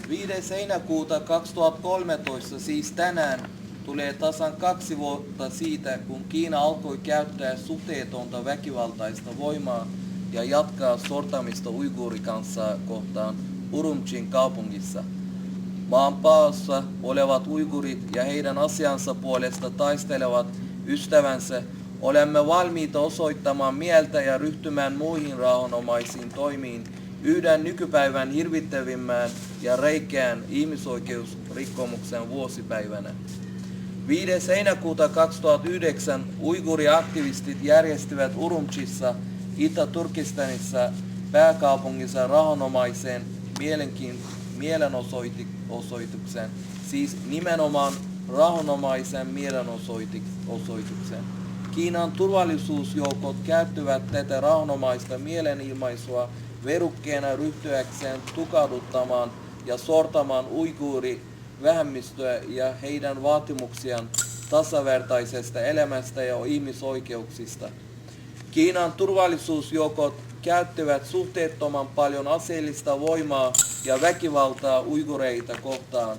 5. heinäkuuta 2013, siis tänään, tulee tasan 2 vuotta siitä, kun Kiina alkoi käyttää suhteetonta väkivaltaista voimaa ja jatkaa sortamista uiguurikansaa kohtaan Urumqin kaupungissa. Maanpaossa olevat uigurit ja heidän asiansa puolesta taistelevat ystävänsä olemme valmiita osoittamaan mieltä ja ryhtymään muihin rauhanomaisiin toimiin yhden nykypäivän hirvittävimmän ja räikeän ihmisoikeusrikkomuksen vuosipäivänä. 5. heinäkuuta 2009 uiguriaktivistit järjestivät Urumqissa, Itä-Turkistanissa, pääkaupungissa rauhanomaisen mielenosoituksen, siis nimenomaan rauhanomaisen mielenosoituksen. Kiinan turvallisuusjoukot käyttivät tätä rauhanomaista mielenilmaisua verukkeena ryhtyäkseen tukahduttamaan ja sortamaan uiguurivähemmistöä ja heidän vaatimuksiaan tasavertaisesta elämästä ja ihmisoikeuksista. Kiinan turvallisuusjoukot käyttivät suhteettoman paljon aseellista voimaa ja väkivaltaa uigureita kohtaan.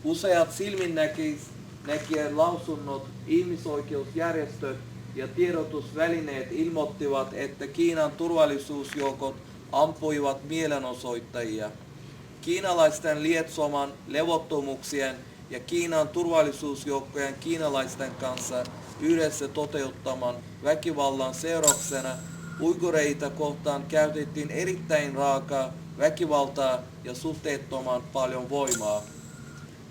Useat silminnäkijät lausunnot, ihmisoikeusjärjestöt ja tiedotusvälineet ilmoittivat, että Kiinan turvallisuusjoukot ampuivat mielenosoittajia. Kiinalaisten lietsoman levottomuuksien ja Kiinan turvallisuusjoukkojen kiinalaisten kanssa yhdessä toteuttaman väkivallan seurauksena uigureita kohtaan käytettiin erittäin raakaa väkivaltaa ja suhteettoman paljon voimaa.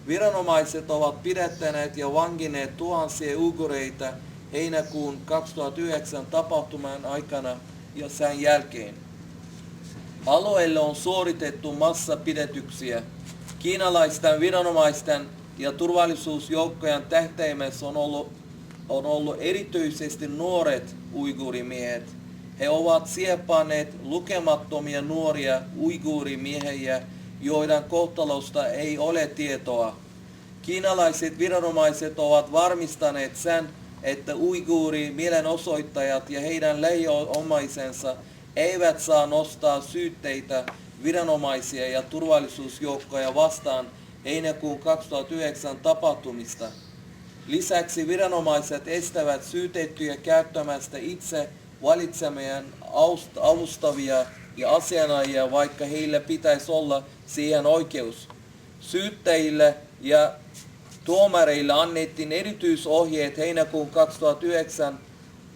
Viranomaiset ovat pidättäneet ja vankineet tuhansia uigureita heinäkuun 2009 tapahtuman aikana ja sen jälkeen. Alueelle on suoritettu massapidätyksiä. Kiinalaisten viranomaisten ja turvallisuusjoukkojen tähtäimessä on ollut erityisesti nuoret uiguurimiehet. He ovat sieppaneet lukemattomia nuoria uiguurimiehiä, joiden kohtalosta ei ole tietoa. Kiinalaiset viranomaiset ovat varmistaneet sen, että uiguuri-mielenosoittajat ja heidän lähiomaisensa eivät saa nostaa syytteitä viranomaisia ja turvallisuusjoukkoja vastaan heinäkuun 2009 tapahtumista. Lisäksi viranomaiset estävät syytettyjä käyttämästä itse valitsemien avustavia ja asianajia, vaikka heillä pitäisi olla siihen oikeus. Syyttäjille ja tuomareille annettiin erityisohjeet heinäkuun 2009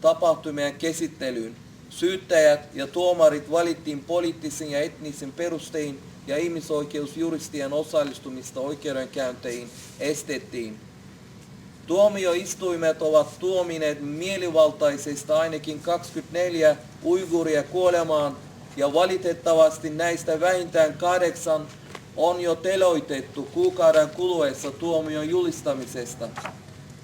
tapahtumien käsittelyyn. Syyttäjät ja tuomarit valittiin poliittisin ja etnisin perustein ja ihmisoikeusjuristien osallistumista oikeudenkäynteihin estettiin. Tuomioistuimet ovat tuomineet mielivaltaisista ainakin 24 uiguuria kuolemaan ja valitettavasti näistä vähintään 8 on jo teloitettu kuukauden kuluessa tuomion julistamisesta.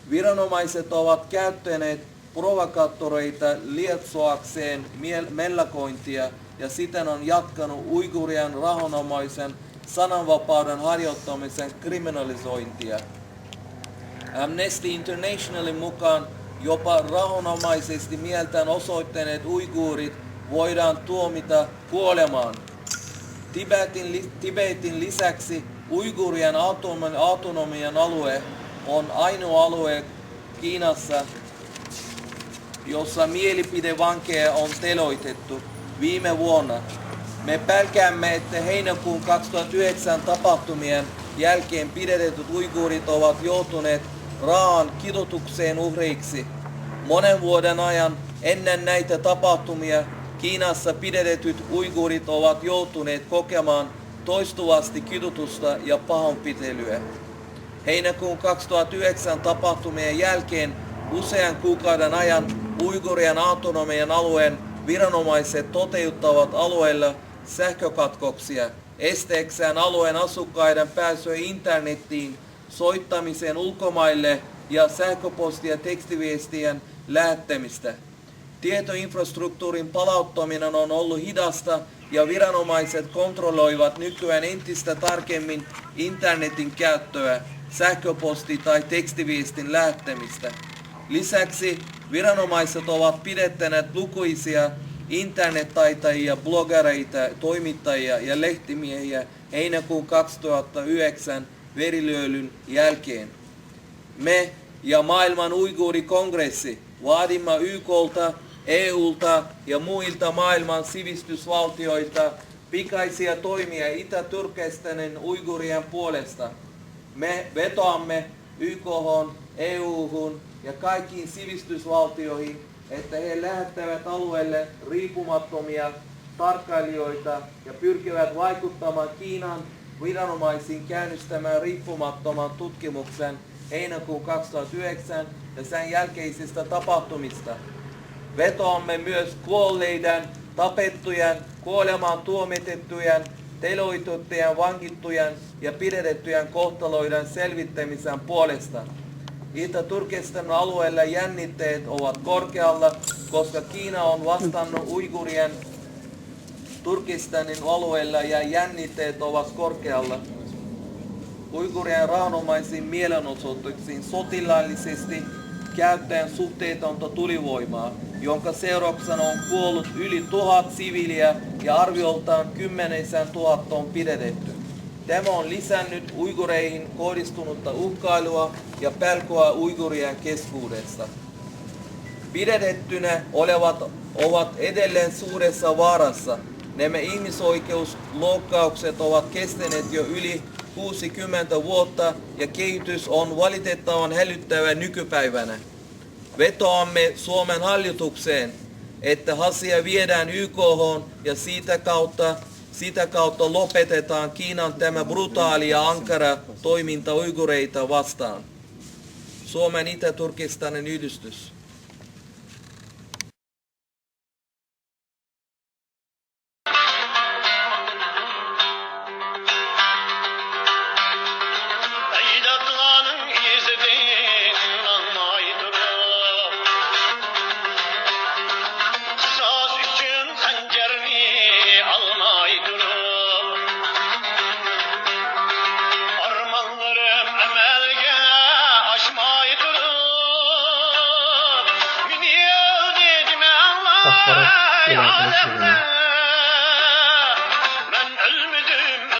Viranomaiset ovat käyttäneet provokaattoreita lietsoakseen mellakointia ja siten on jatkanut uiguurien rauhanomaisen sananvapauden harjoittamisen kriminalisointia. Amnesty Internationalin mukaan jopa rauhanomaisesti mieltään osoittaneet uiguurit voidaan tuomita kuolemaan. Tibetin lisäksi uiguurien autonomian alue on ainoa alue Kiinassa, jossa mielipidevankeja on teloitettu viime vuonna. Me pelkäämme, että heinäkuun 2009 tapahtumien jälkeen pidätetyt uiguurit ovat joutuneet raaan kidutukseen uhreiksi. Monen vuoden ajan ennen näitä tapahtumia Kiinassa pidätetyt uiguurit ovat joutuneet kokemaan toistuvasti kidutusta ja pahoinpitelyä. Heinäkuun 2009 tapahtumien jälkeen usean kuukauden ajan uiguurien autonomian alueen viranomaiset toteuttavat alueella sähkökatkoksia esteekseen alueen asukkaiden pääsyä internettiin, soittamiseen ulkomaille ja sähköposti- ja tekstiviestien lähettämistä. Tietoinfrastruktuurin palauttaminen on ollut hidasta ja viranomaiset kontrolloivat nykyään entistä tarkemmin internetin käyttöä, sähköposti- tai tekstiviestin lähettämistä. Lisäksi viranomaiset ovat pidättäneet lukuisia internettaitajia, blogareita, toimittajia ja lehtimiehiä heinäkuun 2009 verilyölyn jälkeen. Me ja maailman uiguurikongressi vaadimme YK:lta, EUlta ja muilta maailman sivistysvaltioilta pikaisia toimia Itä-Turkestanin uiguurien puolesta. Me vetoamme YK:hon, EU:hun ja kaikkiin sivistysvaltioihin, että he lähettävät alueelle riippumattomia tarkkailijoita ja pyrkivät vaikuttamaan Kiinan viranomaisiin käynnistämään riippumattoman tutkimuksen heinäkuun 2009 ja sen jälkeisistä tapahtumista. Vetoamme myös kuolleiden, tapettujen, kuolemaan tuomitettujen, teloitettujen, vangittujen ja pidätettyjen kohtaloiden selvittämisen puolesta. Itä-Turkestanin alueella jännitteet ovat korkealla, koska Kiina on vastannut uiguurien Turkestanin alueella ja jännitteet ovat korkealla. Uiguurien rauhanomaisiin mielenosoituksiin sotilaallisesti käyttäen suhteetonta tulivoimaa, jonka seurauksena on kuollut yli 1000 siviiliä ja arvioltaan 10 000 on pidätetty. Tämä on lisännyt uiguureihin kohdistunutta uhkailua ja pelkoa uiguurien keskuudessa. Pidätettynä olevat ovat edelleen suuressa vaarassa. Nämä ihmisoikeusloukkaukset ovat kestäneet jo yli 60 vuotta ja kehitys on valitettavan hälyttävä nykypäivänä. Vetoamme Suomen hallitukseen, että asia viedään YK:hon ja sitä kautta lopetetaan Kiinan tämä brutaali ja ankara toiminta uiguureita vastaan. Suomen Itä-Turkestanin yhdistys. Akbarat yöneltimi